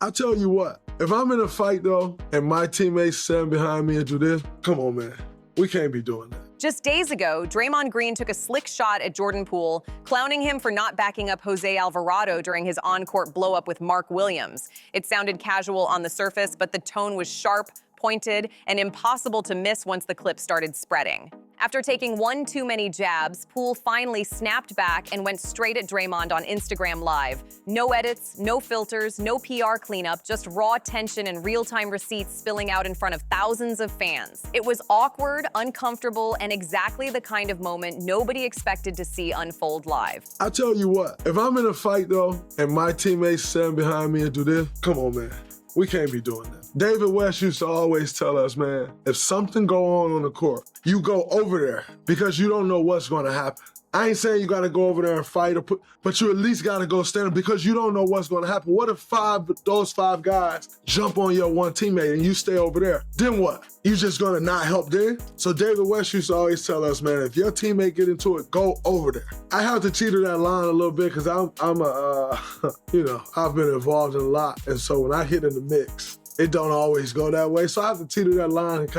I tell you what, if I'm in a fight though, and my teammates stand behind me and do this, come on, man. We can't be doing that. Just days ago, Draymond Green took a slick shot at Jordan Poole, clowning him for not backing up Jose Alvarado during his on-court blow-up with Mark Williams. It sounded casual on the surface, but the tone was sharp, pointed, and impossible to miss once the clip started spreading. After taking one too many jabs, Poole finally snapped back and went straight at Draymond on Instagram Live. No edits, no filters, no PR cleanup, just raw tension and real-time receipts spilling out in front of thousands of fans. It was awkward, uncomfortable, and exactly the kind of moment nobody expected to see unfold live. I tell you what, if I'm in a fight though, and my teammates stand behind me and do this, come on, man. We can't be doing that. David West used to always tell us, man, if something go on the court, you go over there because you don't know what's gonna happen. I ain't saying you gotta go over there and fight, but you at least gotta go stand because you don't know what's gonna happen. What if those five guys jump on your one teammate and you stay over there? Then what? You just gonna not help them? So David West used to always tell us, man, if your teammate get into it, go over there. I have to teeter that line a little bit because I've been involved in a lot. And so when I hit in the mix, it don't always go that way. So I have to teeter that line and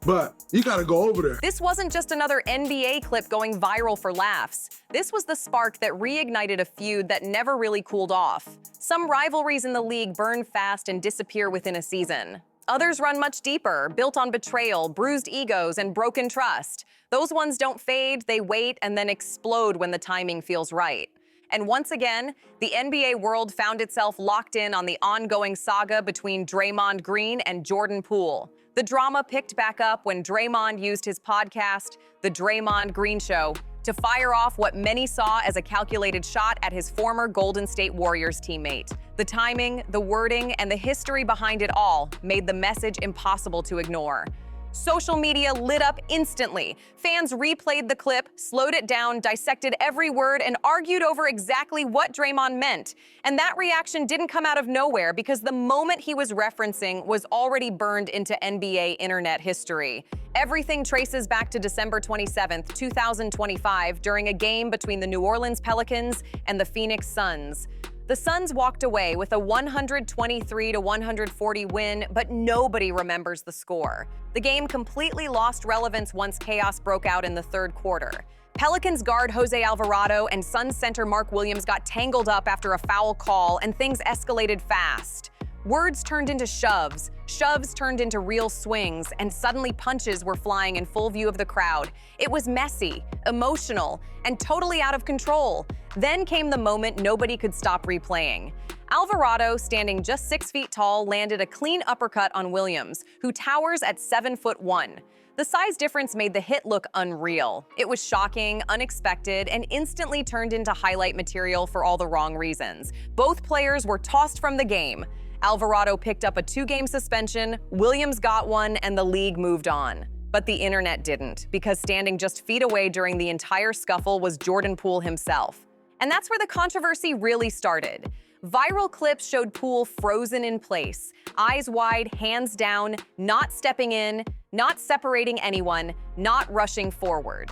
but you gotta go over there. This wasn't just another NBA clip going viral for laughs. This was the spark that reignited a feud that never really cooled off. Some rivalries in the league burn fast and disappear within a season. Others run much deeper, built on betrayal, bruised egos, and broken trust. Those ones don't fade, they wait, and then explode when the timing feels right. And once again, the NBA world found itself locked in on the ongoing saga between Draymond Green and Jordan Poole. The drama picked back up when Draymond used his podcast, The Draymond Green Show, to fire off what many saw as a calculated shot at his former Golden State Warriors teammate. The timing, the wording, and the history behind it all made the message impossible to ignore. Social media lit up instantly. Fans replayed the clip, slowed it down, dissected every word, and argued over exactly what Draymond meant. And that reaction didn't come out of nowhere because the moment he was referencing was already burned into NBA internet history. Everything traces back to December 27th, 2025, during a game between the New Orleans Pelicans and the Phoenix Suns. The Suns walked away with a 123-140 win, but nobody remembers the score. The game completely lost relevance once chaos broke out in the third quarter. Pelicans guard Jose Alvarado and Suns center Mark Williams got tangled up after a foul call, and things escalated fast. Words turned into shoves, shoves turned into real swings, and suddenly punches were flying in full view of the crowd. It was messy, emotional, and totally out of control. Then came the moment nobody could stop replaying. Alvarado, standing just 6 feet tall, landed a clean uppercut on Williams, who towers at 7'1". The size difference made the hit look unreal. It was shocking, unexpected, and instantly turned into highlight material for all the wrong reasons. Both players were tossed from the game. Alvarado picked up a 2-game suspension, Williams got one, and the league moved on. But the internet didn't, because standing just feet away during the entire scuffle was Jordan Poole himself. And that's where the controversy really started. Viral clips showed Poole frozen in place, eyes wide, hands down, not stepping in, not separating anyone, not rushing forward.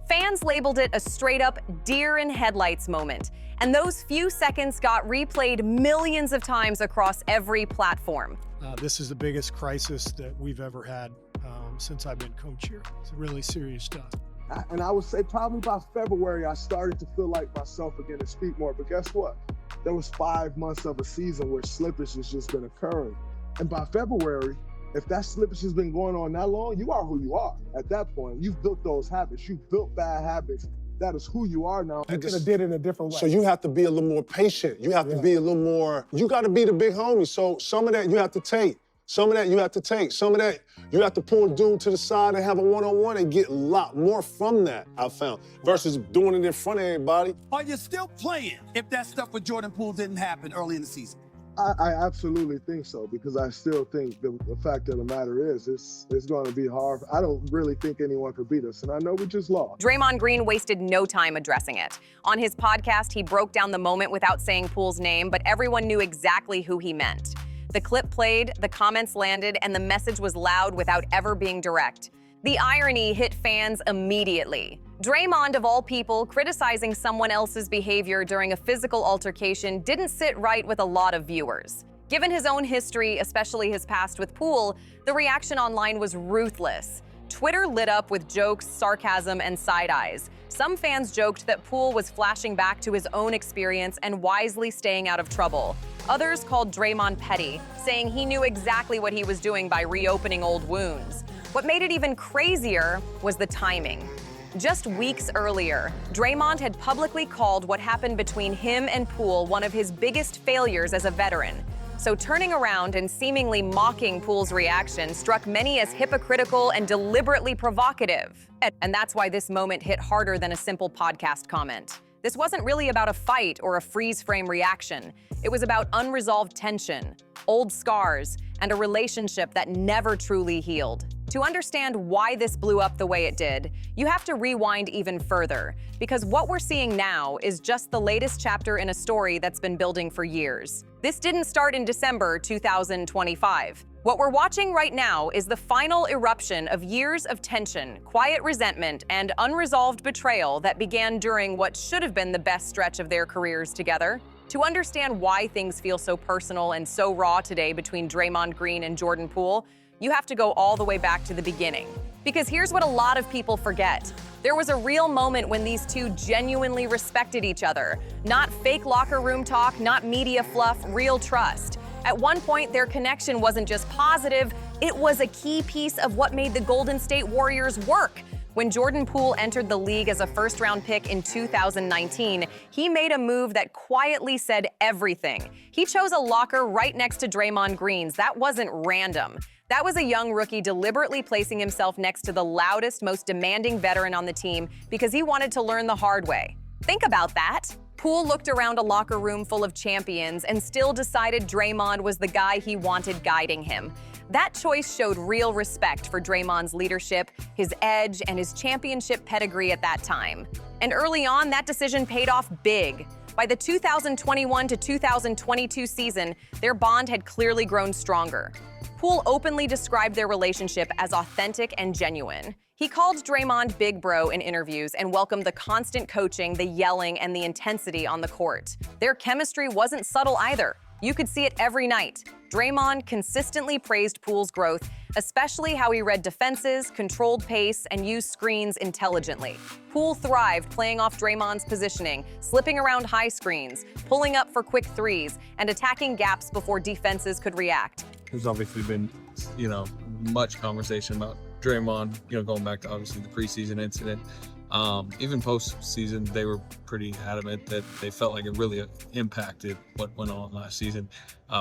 Fans labeled it a straight-up deer in headlights moment, and those few seconds got replayed millions of times across every platform. This is the biggest crisis that we've ever had since I've been coach here. It's really serious stuff. And I would say probably by February, I started to feel like myself again and speak more. But guess what? There was 5 months of a season where slippage has just been occurring. And by February, if that slippage has been going on that long, you are who you are. At that point, you've built those habits. You've built bad habits. That is who you are now. You could have did it in a different way. So you have to be a little more patient. You have to be a little more, you got to be the big homie. So some of that you have to take. Some of that you have to take. Some of that you have to pull a dude to the side and have a one-on-one and get a lot more from that, I've found, versus doing it in front of everybody. Are you still playing if that stuff with Jordan Poole didn't happen early in the season? I absolutely think so, because I still think the fact of the matter is it's going to be hard. I don't really think anyone could beat us, and I know we just lost. Draymond Green wasted no time addressing it. On his podcast, he broke down the moment without saying Poole's name, but everyone knew exactly who he meant. The clip played, the comments landed, and the message was loud without ever being direct. The irony hit fans immediately. Draymond, of all people, criticizing someone else's behavior during a physical altercation didn't sit right with a lot of viewers. Given his own history, especially his past with Poole, the reaction online was ruthless. Twitter lit up with jokes, sarcasm, and side eyes. Some fans joked that Poole was flashing back to his own experience and wisely staying out of trouble. Others called Draymond petty, saying he knew exactly what he was doing by reopening old wounds. What made it even crazier was the timing. Just weeks earlier, Draymond had publicly called what happened between him and Poole one of his biggest failures as a veteran. So turning around and seemingly mocking Poole's reaction struck many as hypocritical and deliberately provocative. And that's why this moment hit harder than a simple podcast comment. This wasn't really about a fight or a freeze-frame reaction. It was about unresolved tension, old scars, and a relationship that never truly healed. To understand why this blew up the way it did, you have to rewind even further, because what we're seeing now is just the latest chapter in a story that's been building for years. This didn't start in December 2025. What we're watching right now is the final eruption of years of tension, quiet resentment, and unresolved betrayal that began during what should have been the best stretch of their careers together. To understand why things feel so personal and so raw today between Draymond Green and Jordan Poole, you have to go all the way back to the beginning. Because here's what a lot of people forget. There was a real moment when these two genuinely respected each other. Not fake locker room talk, not media fluff, real trust. At one point, their connection wasn't just positive, it was a key piece of what made the Golden State Warriors work. When Jordan Poole entered the league as a first-round pick in 2019, he made a move that quietly said everything. He chose a locker right next to Draymond Green's. That wasn't random. That was a young rookie deliberately placing himself next to the loudest, most demanding veteran on the team because he wanted to learn the hard way. Think about that. Poole looked around a locker room full of champions and still decided Draymond was the guy he wanted guiding him. That choice showed real respect for Draymond's leadership, his edge, and his championship pedigree at that time. And early on, that decision paid off big. By the 2021 to 2022 season, their bond had clearly grown stronger. Poole openly described their relationship as authentic and genuine. He called Draymond Big Bro in interviews and welcomed the constant coaching, the yelling, and the intensity on the court. Their chemistry wasn't subtle either. You could see it every night. Draymond consistently praised Poole's growth, especially how he read defenses, controlled pace, and used screens intelligently. Poole thrived playing off Draymond's positioning, slipping around high screens, pulling up for quick threes, and attacking gaps before defenses could react. There's obviously been, much conversation about Draymond, going back to obviously the preseason incident. Even postseason, they were pretty adamant that they felt like it really impacted what went on last season.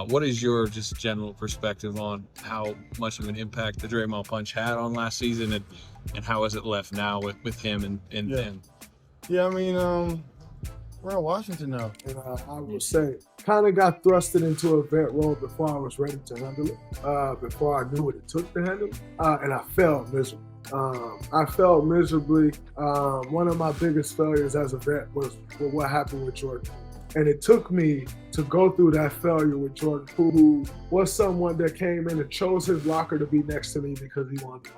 What is your just general perspective on how much of an impact the Draymond punch had on last season, and how is it left now with him and them? Yeah, I mean, we're in Washington now. And I will say, kind of got thrusted into a vet role before I was ready to handle it, before I knew what it took to handle it, and I failed miserably. I failed miserably. One of my biggest failures as a vet was what happened with Jordan. And it took me to go through that failure with Jordan Poole, who was someone that came in and chose his locker to be next to me because he wanted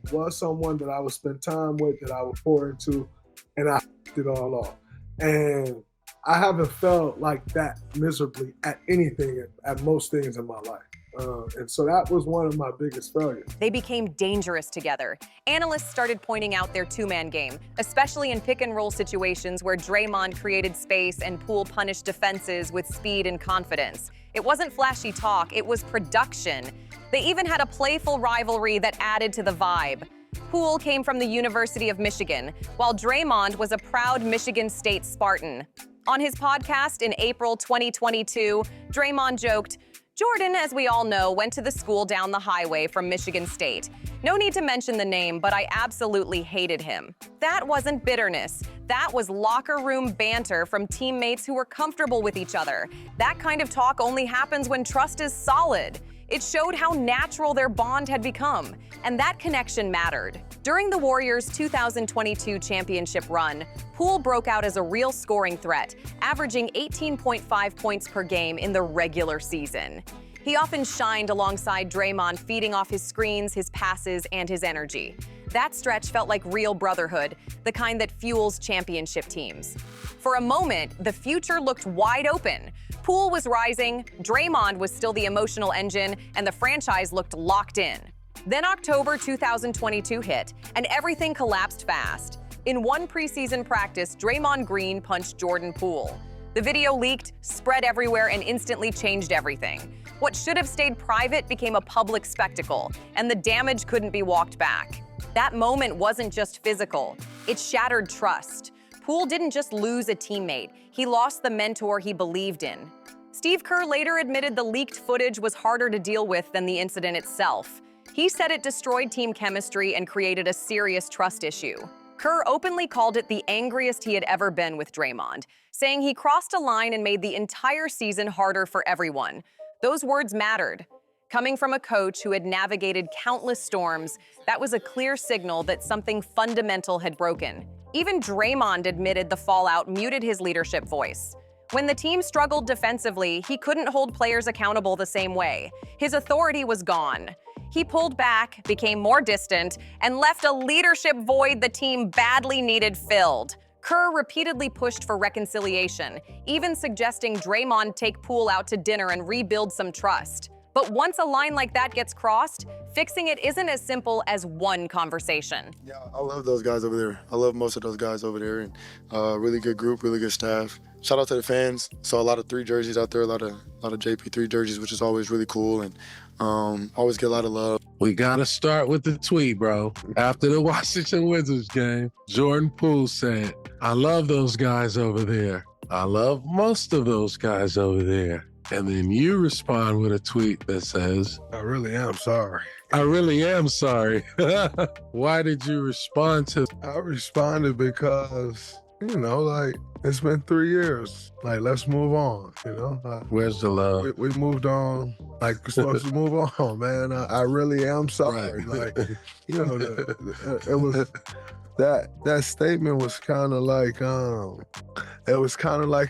to. Was someone that I would spend time with, that I would pour into, and I f***ed it all off. And I haven't felt like that miserably at anything, at most things in my life. And so that was one of my biggest failures. They became dangerous together. Analysts started pointing out their two-man game, especially in pick-and-roll situations where Draymond created space and Poole punished defenses with speed and confidence. It wasn't flashy talk, it was production. They even had a playful rivalry that added to the vibe. Poole came from the University of Michigan, while Draymond was a proud Michigan State Spartan. On his podcast in April 2022, Draymond joked, "Jordan, as we all know, went to the school down the highway from Michigan State. No need to mention the name, but I absolutely hated him." That wasn't bitterness. That was locker room banter from teammates who were comfortable with each other. That kind of talk only happens when trust is solid. It showed how natural their bond had become, and that connection mattered. During the Warriors' 2022 championship run, Poole broke out as a real scoring threat, averaging 18.5 points per game in the regular season. He often shined alongside Draymond, feeding off his screens, his passes, and his energy. That stretch felt like real brotherhood, the kind that fuels championship teams. For a moment, the future looked wide open. Poole was rising, Draymond was still the emotional engine, and the franchise looked locked in. Then October 2022 hit, and everything collapsed fast. In one preseason practice, Draymond Green punched Jordan Poole. The video leaked, spread everywhere, and instantly changed everything. What should have stayed private became a public spectacle, and the damage couldn't be walked back. That moment wasn't just physical, it shattered trust. Poole didn't just lose a teammate, he lost the mentor he believed in. Steve Kerr later admitted the leaked footage was harder to deal with than the incident itself. He said it destroyed team chemistry and created a serious trust issue. Kerr openly called it the angriest he had ever been with Draymond, saying he crossed a line and made the entire season harder for everyone. Those words mattered. Coming from a coach who had navigated countless storms, that was a clear signal that something fundamental had broken. Even Draymond admitted the fallout muted his leadership voice. When the team struggled defensively, he couldn't hold players accountable the same way. His authority was gone. He pulled back, became more distant, and left a leadership void the team badly needed filled. Kerr repeatedly pushed for reconciliation, even suggesting Draymond take Poole out to dinner and rebuild some trust. But once a line like that gets crossed, fixing it isn't as simple as one conversation. Yeah, I love those guys over there. I love most of those guys over there, and really good group, really good staff. Shout out to the fans. Saw a lot of 3 jerseys out there, a lot of JP3 jerseys, which is always really cool, and always get a lot of love. We gotta start with the tweet, bro. After the Washington Wizards game, Jordan Poole said, "I love those guys over there. I love most of those guys over there." And then you respond with a tweet that says, I really am sorry. "I really am sorry." Why did you respond to? I responded because, like, it's been 3 years. Like, let's move on, Where's the love? We moved on like we're supposed to move on, man. I really am sorry. Right. Like, it was that statement was kind of like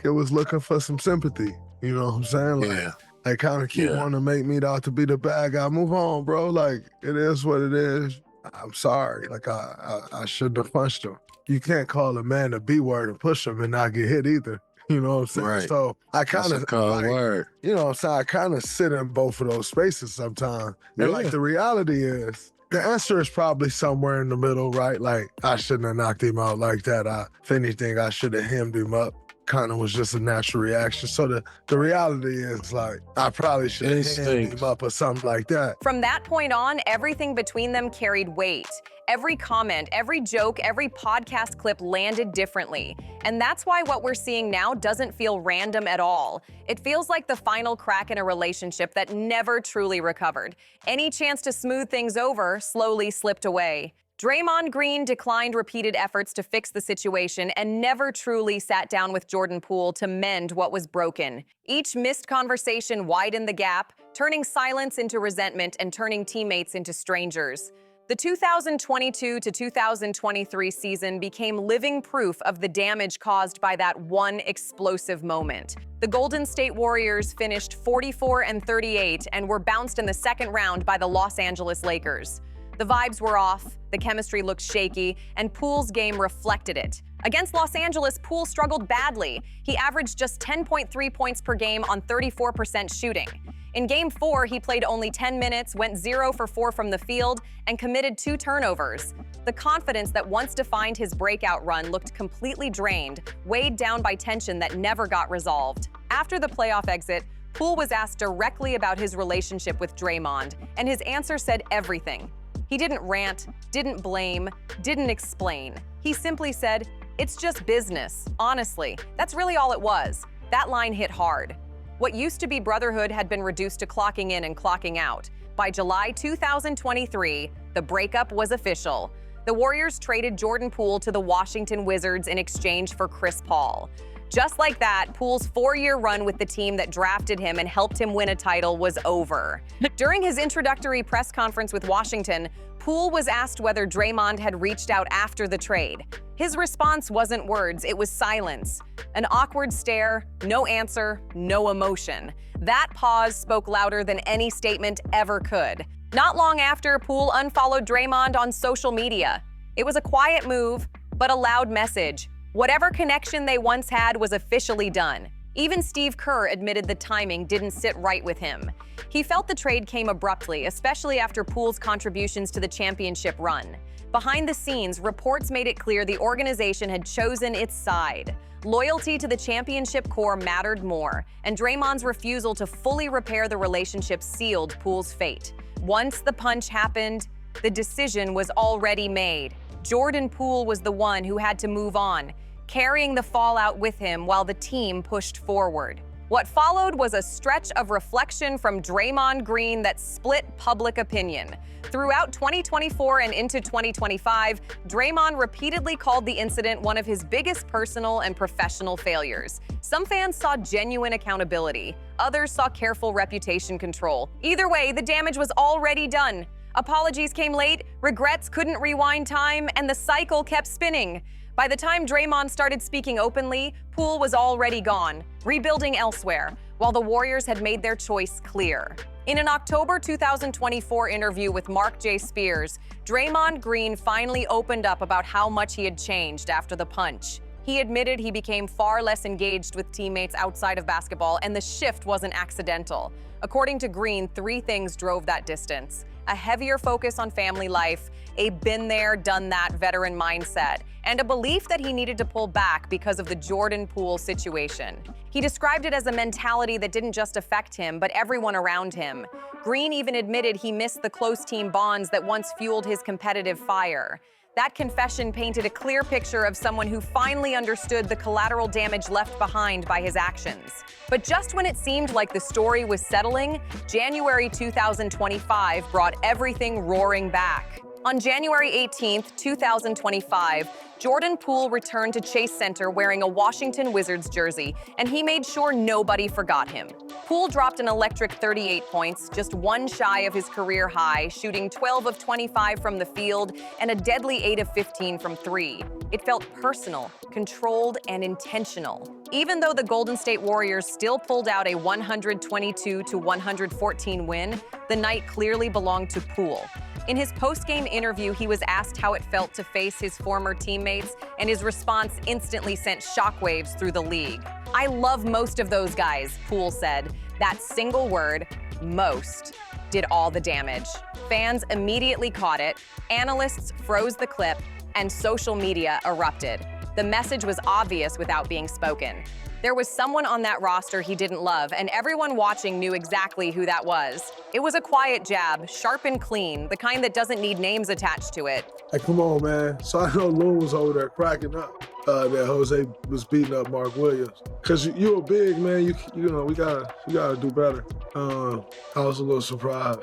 it was looking for some sympathy. You know what I'm saying? Like, Yeah. I kind of keep wanting to make me out to be the bad guy. Move on, bro. Like, it is what it is. I'm sorry. Like, I shouldn't have punched him. You can't call a man a B word and push him and not get hit either. You know what I'm saying? Right. So I kind That's a of cold word. You know what I'm saying? I kind of sit in both of those spaces sometimes. And like, Yeah. the reality is, the answer is probably somewhere in the middle, right? Like, I shouldn't have knocked him out like that. If anything, I should have hemmed him up. Kind of was just a natural reaction. So the reality is, like, I probably should have hemmed him up or something like that. From that point on, everything between them carried weight. Every comment, every joke, every podcast clip landed differently. And that's why what we're seeing now doesn't feel random at all. It feels like the final crack in a relationship that never truly recovered. Any chance to smooth things over slowly slipped away. Draymond Green declined repeated efforts to fix the situation and never truly sat down with Jordan Poole to mend what was broken. Each missed conversation widened the gap, turning silence into resentment and turning teammates into strangers. The 2022 to 2023 season became living proof of the damage caused by that one explosive moment. The Golden State Warriors finished 44-38 and were bounced in the second round by the Los Angeles Lakers. The vibes were off, the chemistry looked shaky, and Poole's game reflected it. Against Los Angeles, Poole struggled badly. He averaged just 10.3 points per game on 34% shooting. In Game 4, he played only 10 minutes, went 0 for 4 from the field, and committed 2 turnovers. The confidence that once defined his breakout run looked completely drained, weighed down by tension that never got resolved. After the playoff exit, Poole was asked directly about his relationship with Draymond, and his answer said everything. He didn't rant, didn't blame, didn't explain. He simply said, "It's just business, honestly." That's really all it was. That line hit hard. What used to be brotherhood had been reduced to clocking in and clocking out. By July 2023, the breakup was official. The Warriors traded Jordan Poole to the Washington Wizards in exchange for Chris Paul. Just like that, Poole's 4-year run with the team that drafted him and helped him win a title was over. During his introductory press conference with Washington, Poole was asked whether Draymond had reached out after the trade. His response wasn't words, it was silence. An awkward stare, no answer, no emotion. That pause spoke louder than any statement ever could. Not long after, Poole unfollowed Draymond on social media. It was a quiet move, but a loud message. Whatever connection they once had was officially done. Even Steve Kerr admitted the timing didn't sit right with him. He felt the trade came abruptly, especially after Poole's contributions to the championship run. Behind the scenes, reports made it clear the organization had chosen its side. Loyalty to the championship core mattered more, and Draymond's refusal to fully repair the relationship sealed Poole's fate. Once the punch happened, the decision was already made. Jordan Poole was the one who had to move on, carrying the fallout with him while the team pushed forward. What followed was a stretch of reflection from Draymond Green that split public opinion. Throughout 2024 and into 2025, Draymond repeatedly called the incident one of his biggest personal and professional failures. Some fans saw genuine accountability, others saw careful reputation control. Either way, the damage was already done. Apologies came late, regrets couldn't rewind time, and the cycle kept spinning. By the time Draymond started speaking openly, Poole was already gone, rebuilding elsewhere, while the Warriors had made their choice clear. In an October 2024 interview with Mark J. Spears, Draymond Green finally opened up about how much he had changed after the punch. He admitted he became far less engaged with teammates outside of basketball, and the shift wasn't accidental. According to Green, 3 things drove that distance: a heavier focus on family life, a been-there, done-that veteran mindset, and a belief that he needed to pull back because of the Jordan Poole situation. He described it as a mentality that didn't just affect him, but everyone around him. Green even admitted he missed the close team bonds that once fueled his competitive fire. That confession painted a clear picture of someone who finally understood the collateral damage left behind by his actions. But just when it seemed like the story was settling, January 2025 brought everything roaring back. On January 18, 2025, Jordan Poole returned to Chase Center wearing a Washington Wizards jersey, and he made sure nobody forgot him. Poole dropped an electric 38 points, just one shy of his career high, shooting 12 of 25 from the field and a deadly 8 of 15 from 3. It felt personal, controlled, and intentional. Even though the Golden State Warriors still pulled out a 122-114 win, the night clearly belonged to Poole. In his post-game interview, he was asked how it felt to face his former teammates, and his response instantly sent shockwaves through the league. "I love most of those guys," Poole said. That single word, most, did all the damage. Fans immediately caught it, analysts froze the clip, and social media erupted. The message was obvious without being spoken. There was someone on that roster he didn't love, and everyone watching knew exactly who that was. It was a quiet jab, sharp and clean, the kind that doesn't need names attached to it. Hey, come on, man. So I know Loon was over there cracking up that Jose was beating up Mark Williams. Cause you're a big man. You know we gotta do better. I was a little surprised,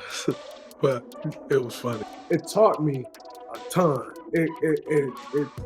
but it was funny. It taught me a ton. It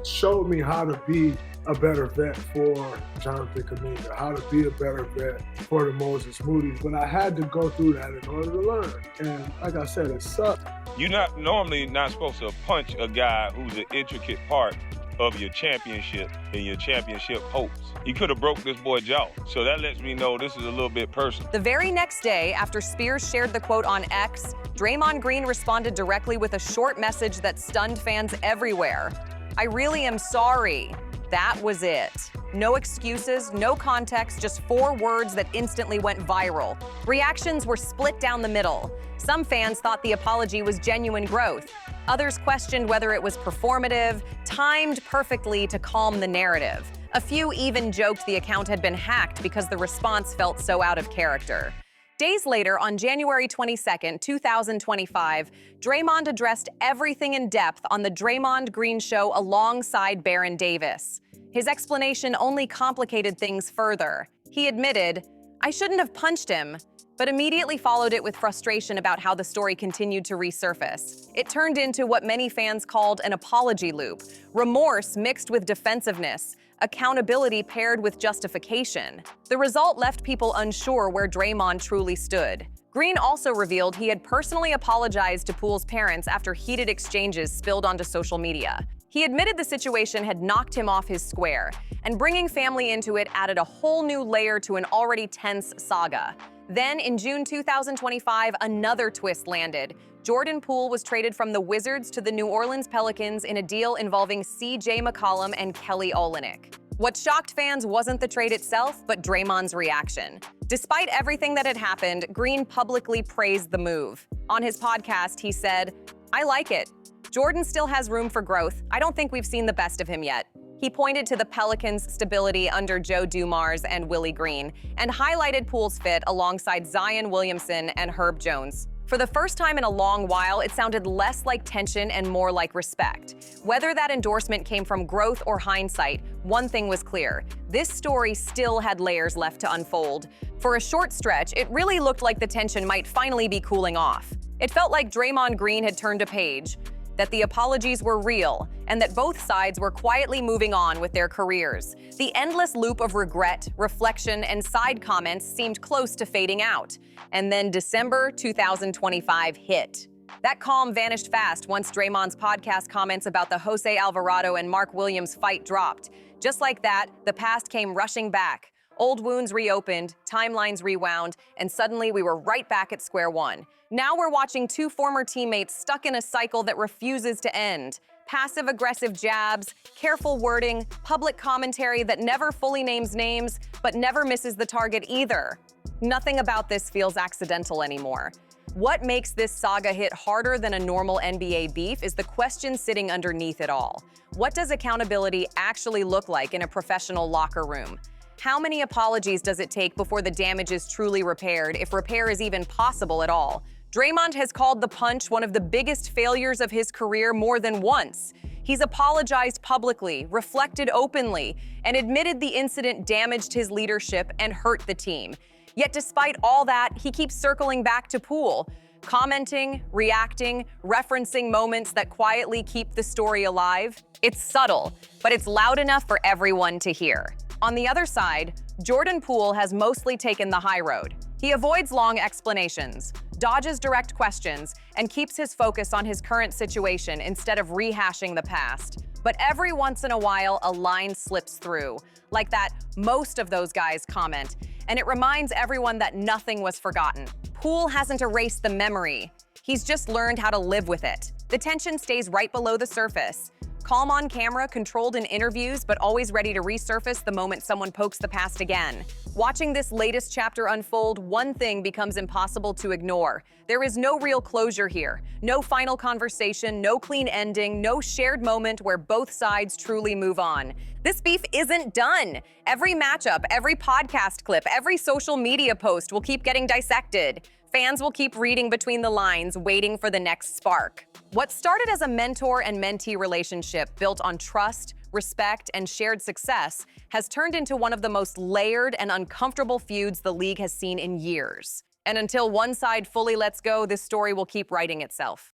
showed me how to be a better vet for Jonathan Kuminga, how to be a better vet for the Moses Moody's, but I had to go through that in order to learn. And like I said, it sucked. You're normally not supposed to punch a guy who's an intricate part of your championship and your championship hopes. He could have broke this boy's jaw. So that lets me know this is a little bit personal. The very next day, after Spears shared the quote on X, Draymond Green responded directly with a short message that stunned fans everywhere. "I really am sorry." That was it. No excuses, no context, just 4 words that instantly went viral. Reactions were split down the middle. Some fans thought the apology was genuine growth. Others questioned whether it was performative, timed perfectly to calm the narrative. A few even joked the account had been hacked because the response felt so out of character. Days later, on January 22, 2025, Draymond addressed everything in depth on the Draymond Green Show alongside Baron Davis. His explanation only complicated things further. He admitted, "I shouldn't have punched him," but immediately followed it with frustration about how the story continued to resurface. It turned into what many fans called an apology loop, remorse mixed with defensiveness, accountability paired with justification. The result left people unsure where Draymond truly stood. Green also revealed he had personally apologized to Poole's parents after heated exchanges spilled onto social media. He admitted the situation had knocked him off his square, and bringing family into it added a whole new layer to an already tense saga. Then, in June 2025, another twist landed. Jordan Poole was traded from the Wizards to the New Orleans Pelicans in a deal involving C.J. McCollum and Kelly Olynyk. What shocked fans wasn't the trade itself, but Draymond's reaction. Despite everything that had happened, Green publicly praised the move. On his podcast, he said, "I like it. Jordan still has room for growth. I don't think we've seen the best of him yet." He pointed to the Pelicans' stability under Joe Dumars and Willie Green, and highlighted Poole's fit alongside Zion Williamson and Herb Jones. For the first time in a long while, it sounded less like tension and more like respect. Whether that endorsement came from growth or hindsight, one thing was clear: this story still had layers left to unfold. For a short stretch, it really looked like the tension might finally be cooling off. It felt like Draymond Green had turned a page, that the apologies were real, and that both sides were quietly moving on with their careers. The endless loop of regret, reflection, and side comments seemed close to fading out. And then December 2025 hit. That calm vanished fast once Draymond's podcast comments about the Jose Alvarado and Mark Williams fight dropped. Just like that, the past came rushing back. Old wounds reopened, timelines rewound, and suddenly we were right back at square one. Now we're watching two former teammates stuck in a cycle that refuses to end. Passive-aggressive jabs, careful wording, public commentary that never fully names names, but never misses the target either. Nothing about this feels accidental anymore. What makes this saga hit harder than a normal NBA beef is the question sitting underneath it all. What does accountability actually look like in a professional locker room? How many apologies does it take before the damage is truly repaired, if repair is even possible at all? Draymond has called the punch one of the biggest failures of his career more than once. He's apologized publicly, reflected openly, and admitted the incident damaged his leadership and hurt the team. Yet despite all that, he keeps circling back to Poole, commenting, reacting, referencing moments that quietly keep the story alive. It's subtle, but it's loud enough for everyone to hear. On the other side, Jordan Poole has mostly taken the high road. He avoids long explanations, dodges direct questions, and keeps his focus on his current situation instead of rehashing the past. But every once in a while, a line slips through, like that "most of those guys" comment, and it reminds everyone that nothing was forgotten. Poole hasn't erased the memory. He's just learned how to live with it. The tension stays right below the surface. Calm on camera, controlled in interviews, but always ready to resurface the moment someone pokes the past again. Watching this latest chapter unfold, one thing becomes impossible to ignore. There is no real closure here. No final conversation, no clean ending, no shared moment where both sides truly move on. This beef isn't done. Every matchup, every podcast clip, every social media post will keep getting dissected. Fans will keep reading between the lines, waiting for the next spark. What started as a mentor and mentee relationship built on trust, respect, and shared success has turned into one of the most layered and uncomfortable feuds the league has seen in years. And until one side fully lets go, this story will keep writing itself.